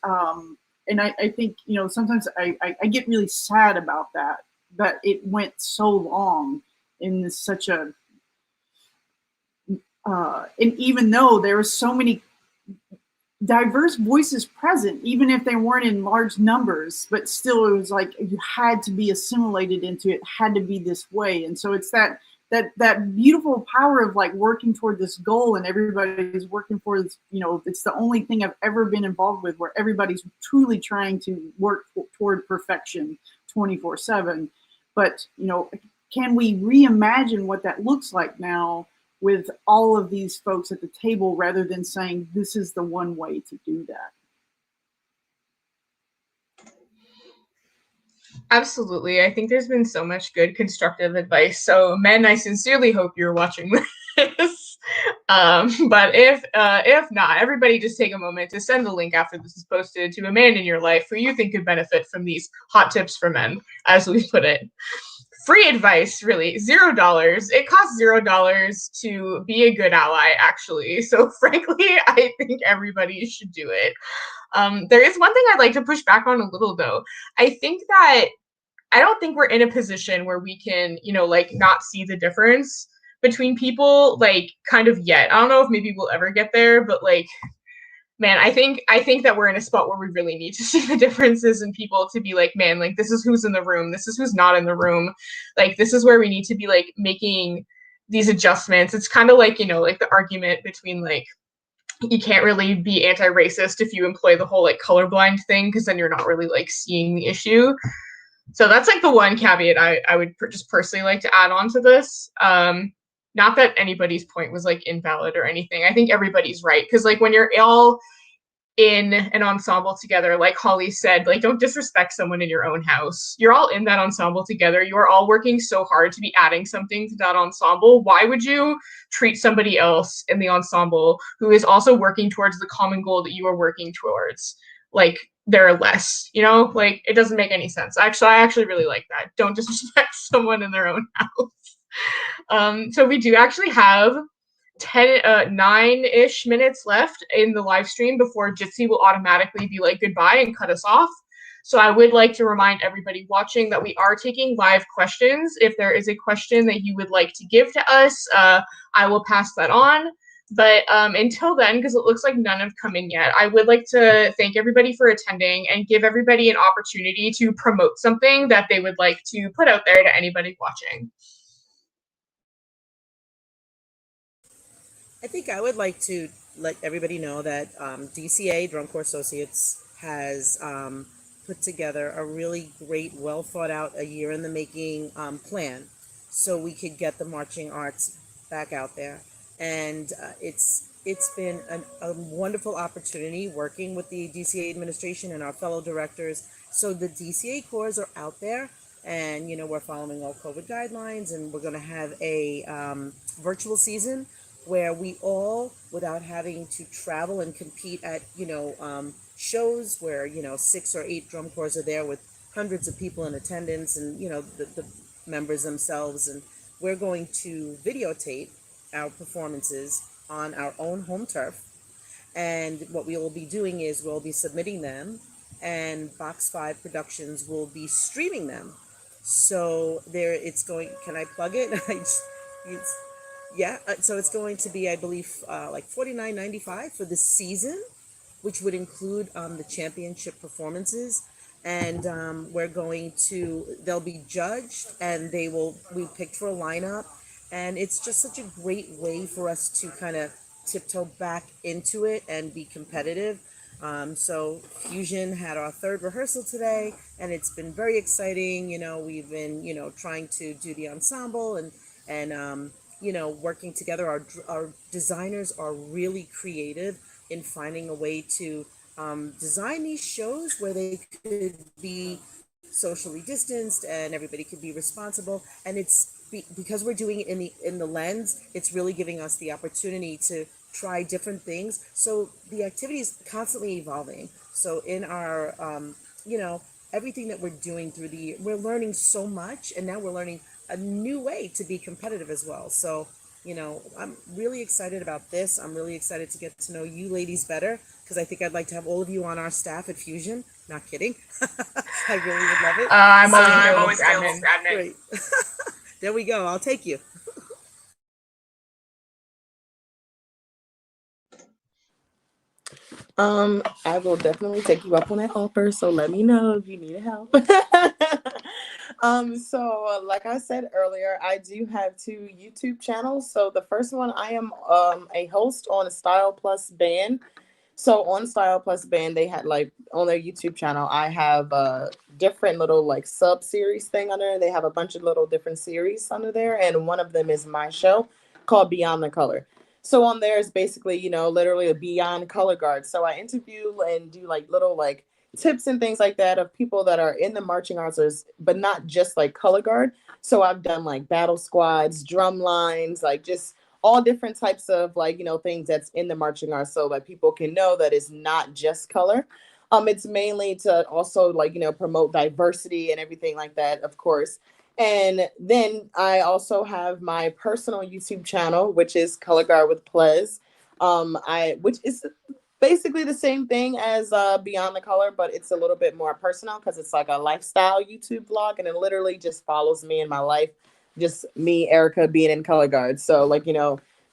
[SPEAKER 5] and I think, you know, sometimes I get really sad about that it went so long in such a, and even though there were so many diverse voices present, even if they weren't in large numbers, but still it was like you had to be assimilated into it, had to be this way. And so it's that that beautiful power of like working toward this goal, and everybody is working for this, you know, it's the only thing I've ever been involved with where everybody's truly trying to work toward perfection 24/7. But, you know, can we reimagine what that looks like now with all of these folks at the table, rather than saying this is the one way to do that?
[SPEAKER 1] Absolutely. I think there's been so much good constructive advice. So men, I sincerely hope you're watching this. But if not, everybody just take a moment to send the link after this is posted to a man in your life who you think could benefit from these hot tips for men, as we put it. Free advice, really, $0. It costs $0 to be a good ally, actually. So frankly, I think everybody should do it. There is one thing I'd like to push back on a little, though. I think that I don't think we're in a position where we can, you know, like not see the difference between people, like kind of yet. I don't know if maybe we'll ever get there, but like, man, I think that we're in a spot where we really need to see the differences in people to be like, man, like this is who's in the room, this is who's not in the room. Like this is where we need to be like making these adjustments. It's kind of like, you know, like the argument between like, you can't really be anti-racist if you employ the whole like colorblind thing, because then you're not really like seeing the issue. So that's like the one caveat I would just personally like to add on to this. Not that anybody's point was like invalid or anything. I think everybody's right, because like when you're all in an ensemble together, like Holly said, like don't disrespect someone in your own house. You're all in that ensemble together. You are all working so hard to be adding something to that ensemble. Why would you treat somebody else in the ensemble who is also working towards the common goal that you are working towards like they're less, you know? Like it doesn't make any sense. Actually, I actually really like that. Don't disrespect someone in their own house. So we do actually have 9-ish minutes left in the live stream before Jitsi will automatically be like goodbye and cut us off. So I would like to remind everybody watching that we are taking live questions. If there is a question that you would like to give to us, I will pass that on. But until then, because it looks like none have come in yet, I would like to thank everybody for attending and give everybody an opportunity to promote something that they would like to put out there to anybody watching.
[SPEAKER 3] I think I would like to let everybody know that DCA, Drum Corps Associates, has put together a really great, well thought out, a year in the making plan so we could get the marching arts back out there. And it's been a wonderful opportunity working with the DCA administration and our fellow directors. So the DCA corps are out there, and, you know, we're following all COVID guidelines, and we're going to have a virtual season where we all, without having to travel and compete at, you know, shows where, you know, 6 or 8 drum corps are there with hundreds of people in attendance and, you know, the members themselves. And we're going to videotape our performances on our own home turf. And what we will be doing is we'll be submitting them, and Box 5 Productions will be streaming them. So there, it's going, can I plug it? Yeah, so it's going to be, I believe, like $49.95 for the season, which would include the championship performances. And we're going to, they'll be judged, and we picked for a lineup. And it's just such a great way for us to kind of tiptoe back into it and be competitive. So Fusion had our 3rd rehearsal today, and it's been very exciting. You know, we've been, you know, trying to do the ensemble and you know, working together. Our designers are really creative in finding a way to design these shows where they could be socially distanced and everybody could be responsible. And it's because we're doing it in the lens, it's really giving us the opportunity to try different things. So the activity is constantly evolving. So in our, you know, everything that we're doing through the year, we're learning so much, and now we're learning a new way to be competitive as well. So, you know, I'm really excited about this. I'm really excited to get to know you ladies better, because I think I'd like to have all of you on our staff at Fusion. Not kidding. I really would love it.
[SPEAKER 1] I'm always available.
[SPEAKER 3] Great. There we go. I'll take you.
[SPEAKER 4] I will definitely take you up on that offer. So let me know if you need help. So like I said earlier, I do have 2 YouTube channels. So the first one, I am a host on a Style Plus band. So on Style Plus Band, they had like on their YouTube channel, I have a different little like sub series thing under there. They have a bunch of little different series under there, and one of them is my show called Beyond the Color. So on there is basically, literally a beyond color guard. So I interview and do like little like tips and things like that of people that are in the marching arts, but not just like color guard. So I've done like battle squads, drum lines, like just all different types of like, things that's in the marching arts so that people can know that it's not just color. It's mainly to also like, promote diversity and everything like that, of course. And then I also have my personal YouTube channel, which is Color Guard with Plez. Which is basically the same thing as Beyond the Color, but it's a little bit more personal because it's like a lifestyle YouTube vlog, and it literally just follows me in my life, just me, Erika, being in color guard. So like,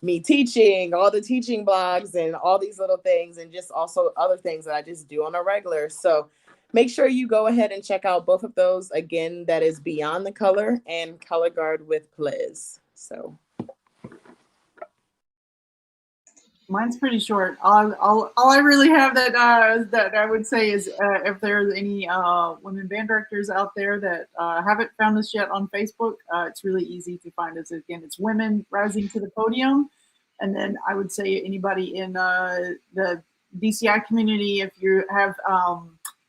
[SPEAKER 4] me teaching, all the teaching blogs and all these little things, and just also other things that I just do on a regular. So make sure you go ahead and check out both of those. Again, that is Beyond the Color and Color Guard with Plez. So
[SPEAKER 5] mine's pretty short. All I really have that I would say is if there's any women band directors out there that haven't found us yet on Facebook, it's really easy to find us. Again, it's Women Rising to the Podium. And then I would say anybody in the DCI community, if you have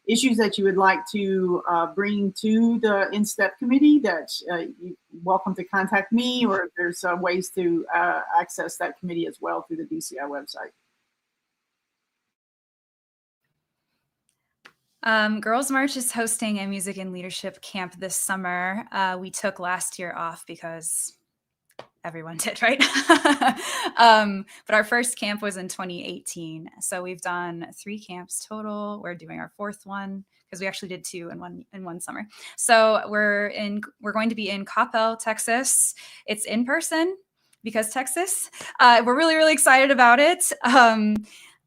[SPEAKER 5] issues that you would like to bring to the InStep committee, that you're welcome to contact me, or if there's ways to access that committee as well through the DCI website.
[SPEAKER 2] Girls March is hosting a music and leadership camp this summer. We took last year off because everyone did, right? But our first camp was in 2018. So we've done 3 camps total. We're doing our 4th one because we actually did 2 in one summer. So we're going to be in Coppell, Texas. It's in person because Texas. We're really, really excited about it.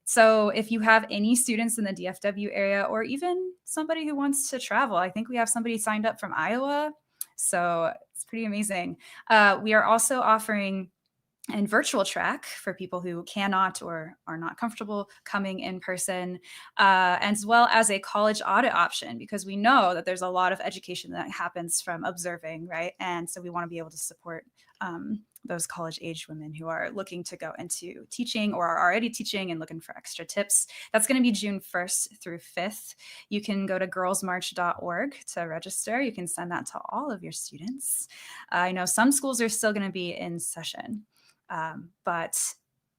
[SPEAKER 2] So if you have any students in the DFW area, or even somebody who wants to travel, I think we have somebody signed up from Iowa. So it's pretty amazing. We are also offering a virtual track for people who cannot or are not comfortable coming in person, as well as a college audit option, because we know that there's a lot of education that happens from observing, right? And so we want to be able to support those college-age women who are looking to go into teaching or are already teaching and looking for extra tips. That's going to be June 1st through 5th. You can go to girlsmarch.org to register. You can send that to all of your students. I know some schools are still going to be in session, but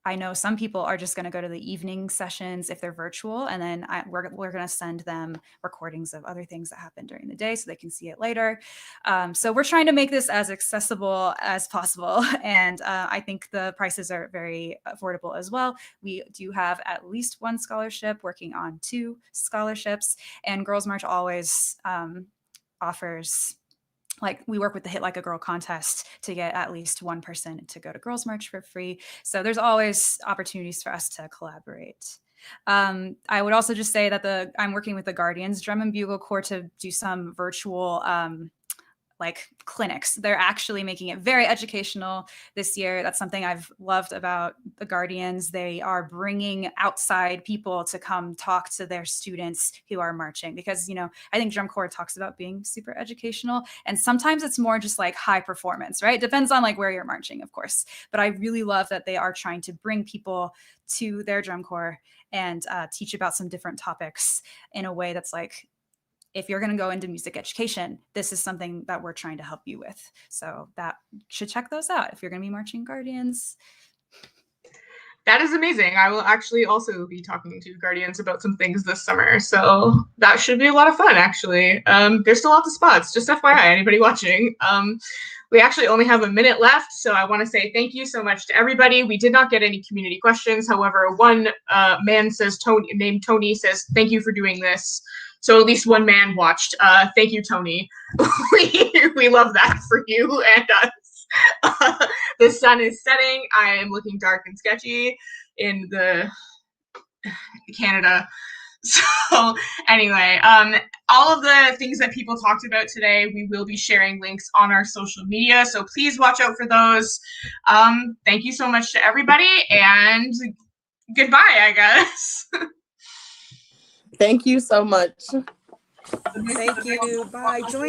[SPEAKER 2] I know some people are just going to go to the evening sessions if they're virtual, and then we're going to send them recordings of other things that happen during the day so they can see it later. So we're trying to make this as accessible as possible, and I think the prices are very affordable as well. We do have at least 1 scholarship, working on 2 scholarships, and Girls March always offers, like, we work with the Hit Like a Girl contest to get at least 1 person to go to Girls March for free. So there's always opportunities for us to collaborate. I would also just say that I'm working with the Guardians Drum and Bugle Corps to do some virtual like clinics. They're actually making it very educational this year. That's something I've loved about the Guardians. They are bringing outside people to come talk to their students who are marching, because, you know, I think Drum Corps talks about being super educational, and sometimes it's more just like high performance, right? It depends on like where you're marching, of course. But I really love that they are trying to bring people to their Drum Corps and teach about some different topics in a way that's like, if you're going to go into music education, this is something that we're trying to help you with. So that should check those out if you're going to be marching Guardians.
[SPEAKER 1] That is amazing. I will actually also be talking to Guardians about some things this summer. So that should be a lot of fun, actually. There's still lots of spots, just FYI, anybody watching. We actually only have a minute left, so I want to say thank you so much to everybody. We did not get any community questions. However, one man named Tony says, "Thank you for doing this." So at least one man watched. Thank you, Tony. we love that for you and us. The sun is setting. I am looking dark and sketchy in the Canada. So anyway, all of the things that people talked about today, we will be sharing links on our social media, so please watch out for those. Thank you so much to everybody, and goodbye, I guess.
[SPEAKER 4] Thank you so much.
[SPEAKER 3] Thank you. Bye. Join